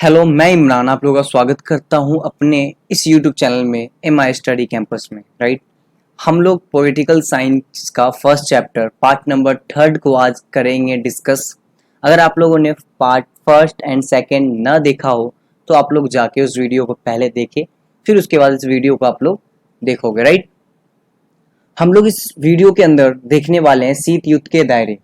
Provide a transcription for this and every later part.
Hello, मैं इमरान आप लोगों का स्वागत करता हूं अपने इस यूट्यूब चैनल में MI स्टडी कैंपस में। राइट, हम लोग पॉलिटिकल साइंस का फर्स्ट चैप्टर पार्ट नंबर 3 को आज करेंगे डिस्कस। अगर आप लोगों ने पार्ट फर्स्ट एंड सेकंड ना देखा हो तो आप लोग जाके उस वीडियो को पहले देखें, फिर उसके बाद इस वीडियो को आप लोग देखोगे। राइट, हम लोग इस वीडियो के अंदर देखने वाले हैं शीत युद्ध के दायरे।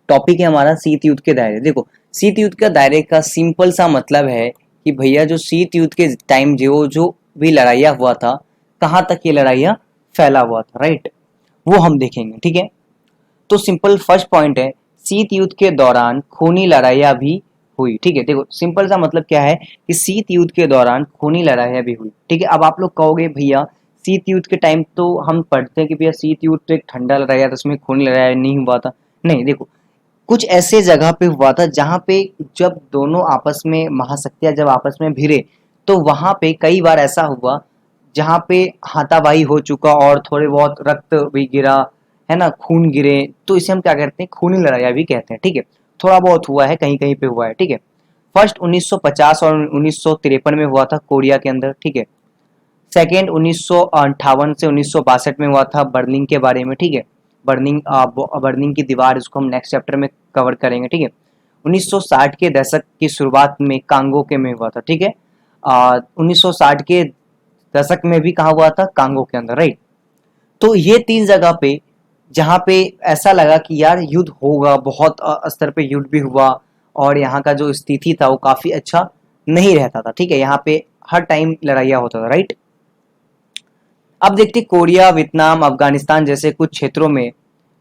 टॉपिक है हमारा शीत युद्ध के दायरे। देखो, शीत युद्ध का दायरे का सिंपल सा मतलब है कि भैया जो शीत युद्ध के टाइम जो भी लड़ाइयाँ हुआ था, कहाँ तक ये लड़ाइयाँ फैला हुआ था। राइट, वो हम देखेंगे। ठीक है, तो सिंपल फर्स्ट पॉइंट है, शीत युद्ध के दौरान खूनी लड़ाइयाँ भी हुई। ठीक है, देखो सिंपल सा मतलब क्या है कि शीत युद्ध के दौरान खूनी लड़ाइयाँ भी हुई। ठीक है, अब आप लोग कहोगे भैया शीत युद्ध के टाइम तो हम पढ़ते हैं कि भैया शीत युद्ध तो एक ठंडा लड़ाई था, उसमें खूनी लड़ाई नहीं हुआ था। नहीं, देखो कुछ ऐसे जगह पे हुआ था जहां पे जब दोनों आपस में महाशक्तियां जब आपस में भिड़े तो वहां पे कई बार ऐसा हुआ जहां पे हाथापाई हो चुका और थोड़े बहुत रक्त भी गिरा, है ना, खून गिरे, तो इसे हम क्या कहते हैं, खूनी लड़ाइयाँ भी कहते हैं। ठीक है, थोड़ा बहुत हुआ है, कहीं कहीं पे हुआ है। ठीक है, फर्स्ट 1950 और 1953 में हुआ था कोरिया के अंदर। ठीक है, सेकेंड 1958 से 1962 में हुआ था बर्लिन के बारे में। ठीक है, बर्लिन की दीवार, इसको हम नेक्स्ट चैप्टर में कवर करेंगे। ठीक है, 1960 के दशक की शुरुआत में कांगो के में हुआ था। ठीक है, 1960 के दशक में भी कहा हुआ था, कांगो के अंदर। राइट, तो ये तीन जगह पे जहाँ पे ऐसा लगा कि यार युद्ध होगा, बहुत स्तर पे युद्ध भी हुआ और यहाँ का जो स्थिति था वो काफी अच्छा नहीं रहता था। ठीक है, यहाँ पे हर टाइम लड़ाइयाँ होता था। राइट, अब देखते कोरिया, वियतनाम, अफगानिस्तान जैसे कुछ क्षेत्रों में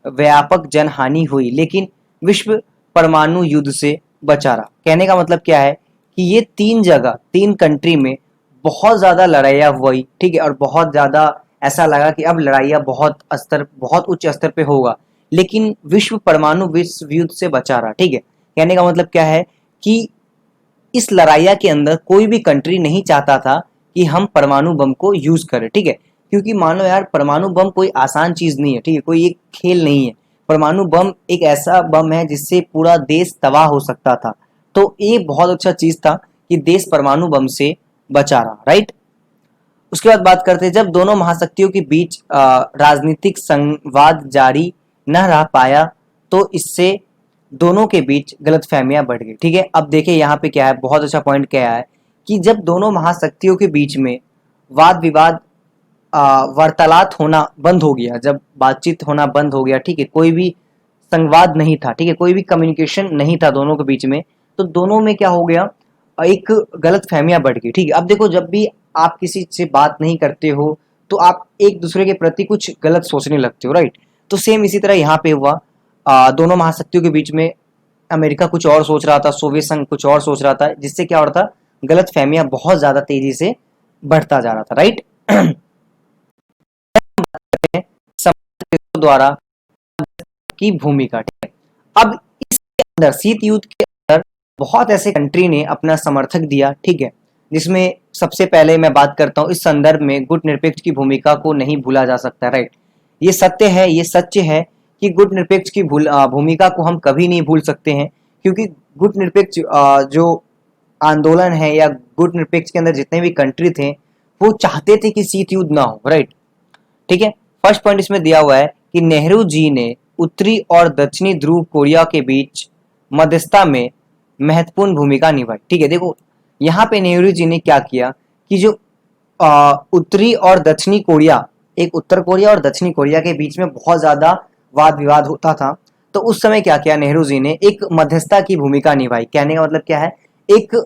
व्यापक जनहानि हुई, लेकिन विश्व परमाणु युद्ध से बचा रहा। कहने का मतलब क्या है कि ये तीन जगह, तीन कंट्री में बहुत ज्यादा लड़ाइयाँ हुई। ठीक है, और बहुत ज्यादा ऐसा लगा कि अब लड़ाइयाँ बहुत उच्च स्तर पे होगा, लेकिन विश्व परमाणु विश्व युद्ध से बचा रहा। ठीक है, कहने का मतलब क्या है कि इस लड़ाइया के अंदर कोई भी कंट्री नहीं चाहता था कि हम परमाणु बम को यूज करें। ठीक है, क्योंकि मान लो यार परमाणु बम कोई आसान चीज नहीं है। ठीक है, कोई एक खेल नहीं है। परमाणु बम एक ऐसा बम है जिससे पूरा देश तबाह हो सकता था। तो ये बहुत अच्छा चीज था कि देश परमाणु बम से बचा रहा। राइट, उसके बाद बात करते हैं, जब दोनों महाशक्तियों के बीच राजनीतिक संवाद जारी न रह पाया तो इससे दोनों के बीच गलतफहमियां बढ़ गई। ठीक है, अब देखिए यहाँ पे क्या है, बहुत अच्छा पॉइंट क्या है कि जब दोनों महाशक्तियों के बीच में वाद विवाद, वार्तालाप होना बंद हो गया, जब बातचीत होना बंद हो गया, ठीक है, कोई भी संवाद नहीं था, ठीक है, कोई भी कम्युनिकेशन नहीं था दोनों के बीच में, तो दोनों में क्या हो गया, एक गलत फहमियां बढ़ गई। ठीक है, अब देखो जब भी आप किसी से बात नहीं करते हो तो आप एक दूसरे के प्रति कुछ गलत सोचने लगते हो। राइट, तो सेम इसी तरह यहाँ पे हुआ। दोनों महाशक्तियों के बीच में अमेरिका कुछ और सोच रहा था, सोवियत संघ कुछ और सोच रहा था, जिससे क्या हो रहा था, गलत फहमियां बहुत ज्यादा तेजी से बढ़ता जा रहा था। राइट, द्वारा की भूमिका। ठीक है, अब इसके अंदर शीत युद्ध के अंदर बहुत ऐसे कंट्री ने अपना समर्थक दिया। ठीक है, जिसमें सबसे पहले मैं बात करता हूँ, इस संदर्भ में गुटनिरपेक्ष की भूमिका को नहीं भूला जा सकता। राइट, ये सत्य है, ये सच है कि गुटनिरपेक्ष की भूमिका को हम कभी नहीं भूल सकते हैं, क्योंकि गुटनिरपेक्ष जो आंदोलन है या गुटनिरपेक्ष के अंदर जितने भी कंट्री थे वो चाहते थे कि शीत युद्ध ना हो। राइट, ठीक है, फर्स्ट पॉइंट इसमें दिया हुआ है कि नेहरू जी ने उत्तरी और दक्षिणी ध्रुव कोरिया के बीच मध्यस्थता में महत्वपूर्ण भूमिका निभाई। ठीक है, देखो यहाँ पे नेहरू जी ने क्या किया कि जो उत्तरी और दक्षिणी कोरिया, एक उत्तर कोरिया और दक्षिणी कोरिया के बीच में बहुत ज्यादा वाद विवाद होता था, तो उस समय क्या किया नेहरू जी ने, एक मध्यस्थता की भूमिका निभाई। कहने का मतलब क्या है, एक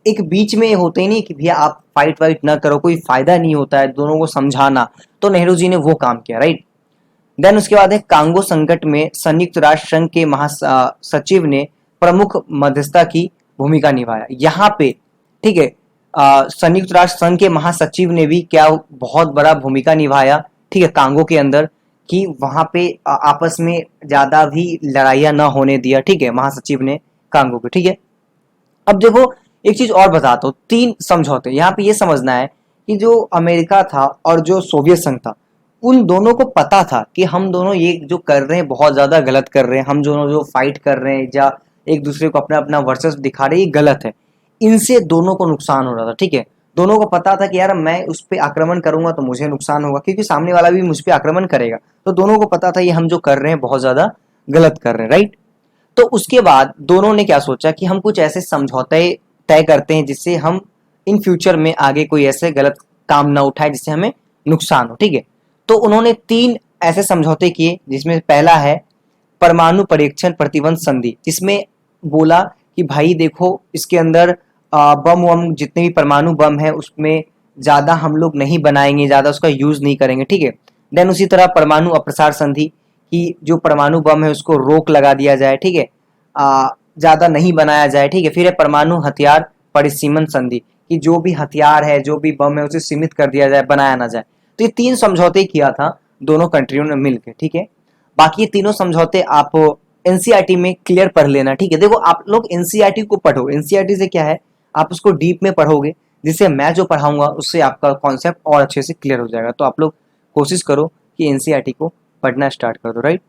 एक बीच में होते ही नहीं कि भैया आप फाइट वाइट ना करो, कोई फायदा नहीं होता है, दोनों को समझाना, तो नेहरू जी ने वो काम किया। राइट, देन उसके बाद है कांगो संकट में संयुक्त राष्ट्र संघ के महासचिव ने प्रमुख मध्यस्थता की भूमिका निभाया। यहाँ पे ठीक है, संयुक्त राष्ट्र संघ के महासचिव ने भी क्या बहुत बड़ा भूमिका निभाया। ठीक है, कांगो के अंदर, कि वहां पे आपस में ज्यादा भी लड़ाइयां ना होने दिया। ठीक है, महासचिव ने कांगो को। ठीक है, अब देखो एक चीज और बताता हूँ, तीन समझौते यहाँ पे ये समझना है कि जो अमेरिका था और जो सोवियत संघ था, उन दोनों को पता था कि हम दोनों ये जो कर रहे हैं बहुत ज्यादा गलत कर रहे हैं, हम दोनों जो फाइट कर रहे हैं या एक दूसरे को अपना अपना वर्चस्व दिखा रहे हैं, ये गलत है। इनसे दोनों को नुकसान हो रहा था, ठीक है। दोनों को पता था कि यार मैं उस पर आक्रमण करूंगा तो मुझे नुकसान होगा, क्योंकि सामने वाला भी मुझ पर आक्रमण करेगा। तो दोनों को पता था ये हम जो कर रहे हैं बहुत ज्यादा गलत कर रहे हैं, राइट। तो उसके बाद दोनों ने क्या सोचा कि हम कुछ ऐसे समझौते तय करते हैं जिससे हम इन फ्यूचर में आगे कोई ऐसे गलत काम ना उठाए जिससे हमें नुकसान हो, ठीक है। तो उन्होंने 3 ऐसे समझौते किए, जिसमें पहला है परमाणु परीक्षण प्रतिबंध संधि, जिसमें बोला कि भाई देखो इसके अंदर बम वम जितने भी परमाणु बम है उसमें ज्यादा हम लोग नहीं बनाएंगे, ज्यादा उसका यूज नहीं करेंगे, ठीक है। देन उसी तरह परमाणु अप्रसार संधि कि जो परमाणु बम है उसको रोक लगा दिया जाए, ठीक है, ज्यादा नहीं बनाया जाए, ठीक है। फिर है परमाणु हथियार परिसीमन संधि कि जो भी हथियार है जो भी बम है उसे सीमित कर दिया जाए, बनाया ना जाए। तो ये 3 समझौते किया था दोनों कंट्रियों ने मिलकर, ठीक है। बाकी ये तीनों समझौते आप एनसीईआरटी में क्लियर पढ़ लेना, ठीक है। देखो आप लोग एनसीईआरटी को पढ़ो, एनसीईआरटी से क्या है आप उसको डीप में पढ़ोगे, जिससे मैं जो पढ़ाऊंगा उससे आपका कॉन्सेप्ट और अच्छे से क्लियर हो जाएगा। तो आप लोग कोशिश करो कि एनसीईआरटी को पढ़ना स्टार्ट कर दो, राइट।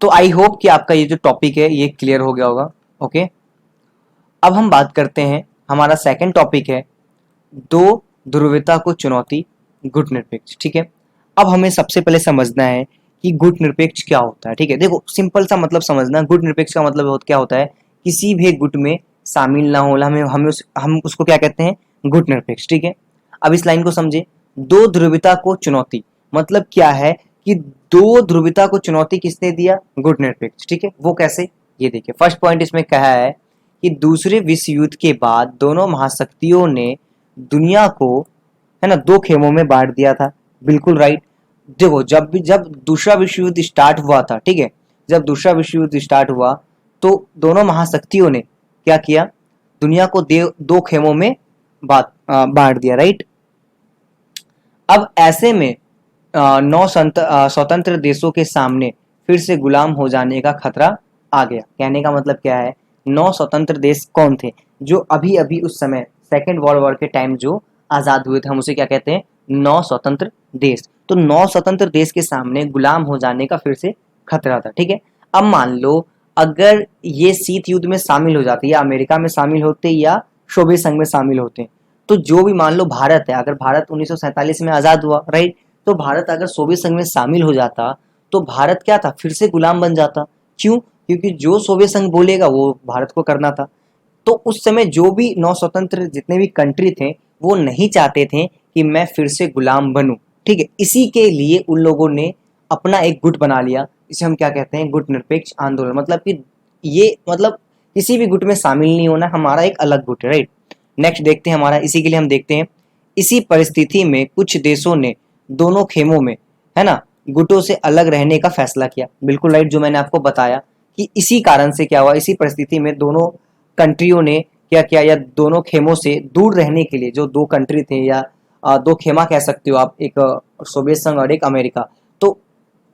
तो आई होप कि आपका ये जो टॉपिक है ये क्लियर हो गया होगा, ओके। अब हम बात करते हैं, हमारा सेकंड टॉपिक है दो ध्रुवीयता को चुनौती, गुट निरपेक्ष, ठीक है। अब हमें सबसे पहले समझना है कि गुट निरपेक्ष क्या होता है, ठीक है। देखो सिंपल सा मतलब समझना, गुट निरपेक्ष का मतलब क्या होता है, किसी भी गुट में शामिल ना होना, हम उसको क्या कहते हैं, गुट निरपेक्ष, ठीक है। अब इस लाइन को समझे, दो ध्रुवीयता को चुनौती मतलब क्या है कि दो ध्रुवीयता को चुनौती किसने दिया, गुट निरपेक्ष, ठीक है। वो कैसे, ये देखिए फर्स्ट पॉइंट इसमें कहा है कि दूसरे विश्व युद्ध के बाद दोनों महाशक्तियों ने दुनिया को, है ना, 2 खेमों में बांट दिया था, बिल्कुल राइट। देखो जब दूसरा विश्व युद्ध स्टार्ट हुआ था, ठीक है, जब दूसरा विश्व युद्ध स्टार्ट हुआ तो दोनों महाशक्तियों ने क्या किया, दुनिया को 2 खेमों में बांट दिया, राइट। अब ऐसे में 9 स्वतंत्र देशों के सामने फिर से गुलाम हो जाने का खतरा आ गया। कहने का मतलब क्या है, 9 स्वतंत्र देश कौन थे जो अभी अभी उस समय सेकेंड वर्ल्ड वॉर के टाइम जो आजाद हुए थे, हम उसे क्या कहते हैं, 9 स्वतंत्र देश। तो 9 स्वतंत्र देश के सामने गुलाम हो जाने का फिर से खतरा था, ठीक है। अब मान लो अगर ये शीत युद्ध में शामिल हो जाते, या अमेरिका में शामिल होते या सोवियत संघ में शामिल होते, तो जो भी मान लो भारत है, अगर भारत 1947 में आजाद हुआ, राइट, तो भारत अगर सोवियत संघ में शामिल हो जाता तो भारत क्या था, फिर से गुलाम बन जाता। क्यों, क्योंकि जो सोवियत संघ बोलेगा वो भारत को करना था। तो उस समय जो भी 9 स्वतंत्र जितने भी कंट्री थे वो नहीं चाहते थे कि मैं फिर से गुलाम बनूं, ठीक है। इसी के लिए उन लोगों ने अपना एक गुट बना लिया, इसे हम क्या कहते हैं, गुट निरपेक्ष आंदोलन। मतलब कि ये मतलब किसी भी गुट में शामिल नहीं होना, हमारा एक अलग गुट है, राइट। नेक्स्ट देखते हैं हमारा, इसी के लिए हम देखते हैं, इसी परिस्थिति में कुछ देशों ने दोनों खेमों में, है ना, गुटों से अलग रहने का फैसला किया, बिल्कुल राइट। जो मैंने आपको बताया कि इसी कारण से क्या हुआ, इसी परिस्थिति में दोनों कंट्रियों ने क्या किया, या दोनों खेमों से दूर रहने के लिए, जो 2 कंट्री थे या 2 खेमा कह सकते हो आप, एक सोवियत संघ और एक अमेरिका, तो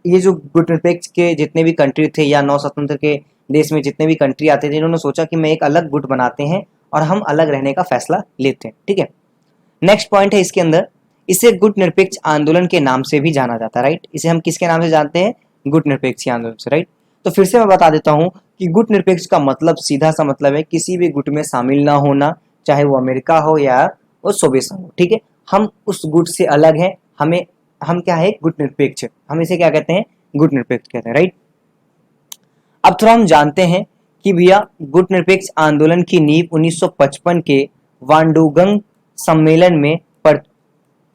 ये जो गुट निरपेक्ष के जितने भी कंट्री थे या 9 स्वतंत्र के देश में जितने भी कंट्री आते थे, इन्होंने सोचा कि मैं एक अलग गुट बनाते हैं और हम अलग रहने का फैसला लेते हैं, ठीक है। नेक्स्ट पॉइंट है इसके अंदर, इसे गुट निरपेक्ष आंदोलन के नाम से भी जाना जाता है, राइट। इसे हम किसके नाम से जानते हैं, गुट निरपेक्ष आंदोलन से, राइट। तो फिर से मैं बता देता हूं कि गुट निरपेक्ष का मतलब सीधा सा मतलब है किसी भी गुट में शामिल ना होना, चाहे वो अमेरिका हो या वो सोवियत संघ हो, ठीक है। हम उस गुट से अलग हैं, हम क्या है, गुट निरपेक्ष, हम इसे क्या कहते हैं, गुट निरपेक्ष कहते हैं, राइट। अब थोड़ा हम जानते हैं कि भैया गुट निरपेक्ष आंदोलन की नींव 1955 के वांडुगंग सम्मेलन में पड़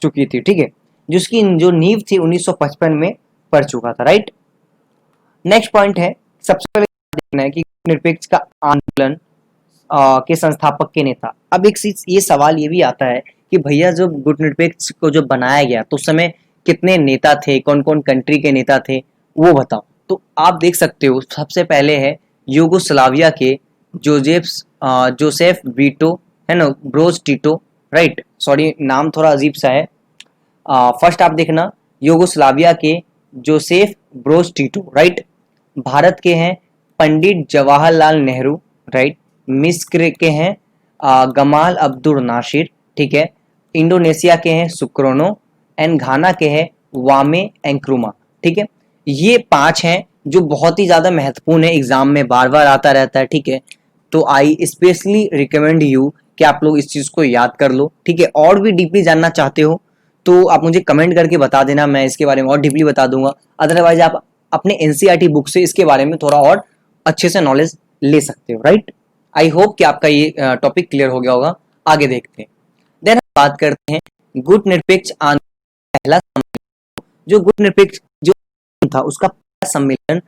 चुकी थी, ठीक है। जिसकी जो नींव थी 1955 में पड़ चुका था, राइट। नेक्स्ट पॉइंट है, सबसे पहले देखना है कि निरपेक्ष का आंदोलन के संस्थापक के नेता। अब एक ये सवाल ये भी आता है कि भैया जो गुट निरपेक्ष को जो बनाया गया तो उस समय कितने नेता थे, कौन कौन कंट्री के नेता थे, वो बताओ। तो आप देख सकते हो सबसे पहले है यूगोस्लाविया के जोसेफ ब्रीटो, है ना, ब्रोज टीटो, राइट। सॉरी नाम थोड़ा अजीब सा है। फर्स्ट आप देखना, यूगोस्लाविया के Josip Broz Tito, right. Bharat के हैं पंडित जवाहरलाल नेहरू, राइट। मिस्र के हैं गमाल अब्दुल नासिर, ठीक है। इंडोनेशिया के हैं सुक्रोनो, एंड घाना के हैं वामे एंक्रुमा, ठीक है। ये 5 हैं जो बहुत ही ज़्यादा महत्वपूर्ण है, एग्जाम में बार बार आता रहता है, ठीक है। तो आई स्पेशली रिकमेंड यू कि आप लोग इस चीज़ को याद कर लो, ठीक है। और भी डीपली जानना चाहते हो तो आप मुझे कमेंट करके बता देना, मैं इसके बारे में और डीपली बता दूंगा। अदरवाइज आप अपने एनसीईआरटी बुक से इसके बारे में थोड़ा और अच्छे से नॉलेज ले सकते हो, राइट। आई होप कि आपका ये टॉपिक क्लियर हो गया होगा। आगे देखते हैं। देन हम बात करते हैं गुट निरपेक्ष आंदोलन पहला सम्मेलन। जो गुट निरपेक्ष जो था उसका पहला सम्मेलन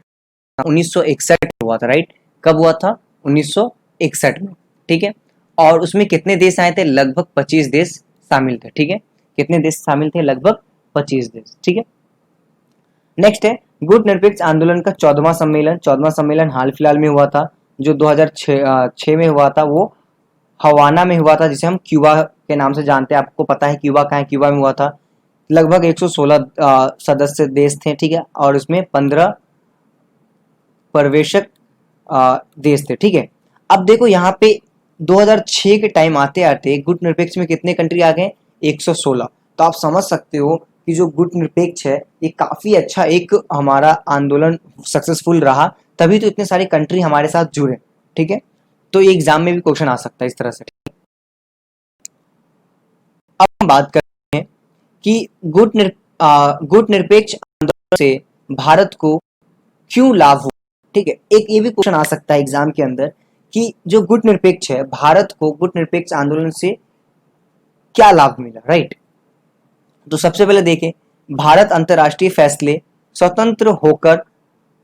1961 में हुआ था, राइट। कब हुआ था? 1961 में, ठीक है। और उसमें कितने देश आए थे? लगभग 25 देश शामिल थे, ठीक है। कितने देश शामिल थे? लगभग 25 देश, ठीक है। नेक्स्ट है गुट निरपेक्ष आंदोलन का 14वां सम्मेलन। 14वां सम्मेलन हाल फिलहाल में हुआ था, जो 2006 में हुआ था। वो हवाना में हुआ था, जिसे हम क्यूबा के नाम से जानते हैं। आपको पता है क्यूबा कहाँ है? क्यूबा में हुआ था। लगभग 116 सदस्य देश थे, ठीक है। और उसमें 15 पर्यवेक्षक देश थे, ठीक है। अब देखो यहाँ पे 2006 के टाइम आते आते गुट निरपेक्ष में कितने कंट्री आ गए? 116। तो आप समझ सकते हो कि जो गुट निरपेक्ष है ये काफी अच्छा एक हमारा आंदोलन सक्सेसफुल रहा, तभी तो इतने सारे कंट्री हमारे साथ जुड़े, ठीक है। तो ये एग्जाम में भी क्वेश्चन आ सकता है इस तरह से। अब हम बात करते हैं कि गुट निरपेक्ष आंदोलन से भारत को क्यों लाभ हुआ, ठीक है। एक ये भी क्वेश्चन आ सकता है एग्जाम के अंदर कि जो गुट निरपेक्ष है, भारत को गुट निरपेक्ष आंदोलन से क्या लाभ मिला, राइट। तो सबसे पहले देखें, भारत अंतरराष्ट्रीय फैसले स्वतंत्र होकर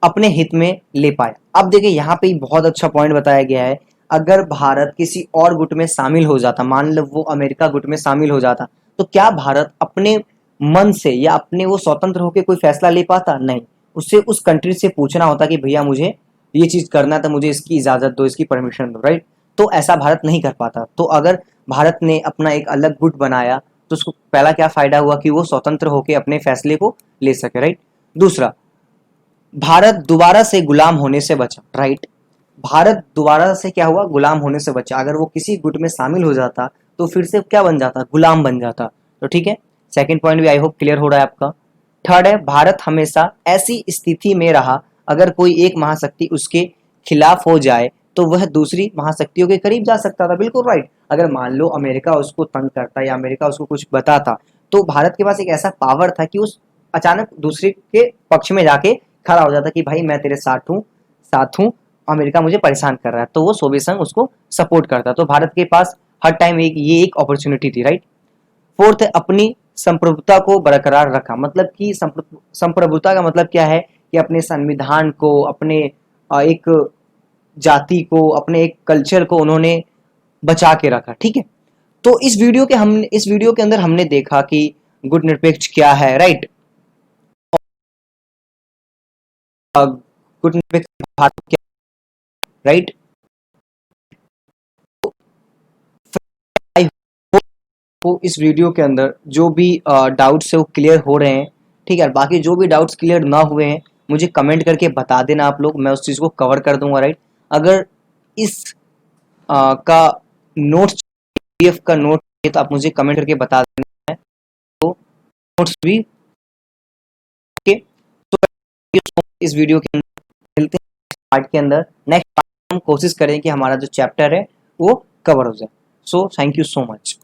अपने हित में ले पाया। अब देखिए यहाँ पे बहुत अच्छा पॉइंट बताया गया है। अगर भारत किसी और गुट में शामिल हो जाता, मान लो वो अमेरिका गुट में शामिल हो जाता, तो क्या भारत अपने मन से या अपने वो स्वतंत्र होकर कोई फैसला ले पाता? नहीं। उससे उस कंट्री से पूछना होता कि भैया मुझे ये चीज करना था, मुझे इसकी इजाजत दो, इसकी परमिशन दो, राइट। तो ऐसा भारत नहीं कर पाता। तो अगर भारत ने अपना एक अलग गुट बनाया तो उसको पहला क्या फायदा हुआ कि वो स्वतंत्र होकर अपने फैसले को ले सके, राइट। दूसरा, भारत दोबारा से गुलाम होने से बचा, राइट। भारत दोबारा से क्या हुआ? गुलाम होने से बचा। अगर वो किसी गुट में शामिल हो जाता तो फिर से क्या बन जाता? गुलाम बन जाता। तो ठीक है, सेकंड पॉइंट भी आई होप क्लियर हो रहा है आपका। थर्ड है, भारत हमेशा ऐसी स्थिति में रहा अगर कोई एक महाशक्ति उसके खिलाफ हो जाए तो वह दूसरी महाशक्तियों के करीब जा सकता था। बिल्कुल राइट। अगर मान लो अमेरिका उसको तंग करता या अमेरिका उसको कुछ बताता तो भारत के पास एक ऐसा पावर था कि उस अचानक दूसरे के पक्ष में जाके खड़ा हो जाता कि भाई मैं तेरे साथ हूँ, अमेरिका मुझे परेशान कर रहा है, तो वो सोवियत संघ उसको सपोर्ट करता। तो भारत के पास हर टाइम ये एक अपॉर्चुनिटी थी, राइट। फोर्थ है, अपनी संप्रभुता को बरकरार रखा। मतलब कि संप्रभुता का मतलब क्या है कि अपने संविधान को, अपने एक जाति को, अपने एक कल्चर को उन्होंने बचा के रखा, ठीक है। तो इस वीडियो के अंदर हमने देखा कि गुट निरपेक्ष क्या है, राइट। गुट निरपेक्ष भारत क्या, राइट। आई होप को इस वीडियो के अंदर जो भी डाउट्स है वो क्लियर हो रहे हैं, ठीक है। बाकी जो भी डाउट्स क्लियर ना हुए हैं मुझे कमेंट करके बता देना आप लोग, मैं उस चीज़ को कवर कर दूंगा, राइट। अगर इस का नोट्स, पीडीएफ का नोट है तो आप मुझे कमेंट करके बता देना है, तो नोट्स भी, ओके। तो इस वीडियो के अंदर मिलते हैं पार्ट के अंदर। नेक्स्ट पार्ट हम कोशिश करें कि हमारा जो चैप्टर है वो कवर हो जाए। So thank you so much.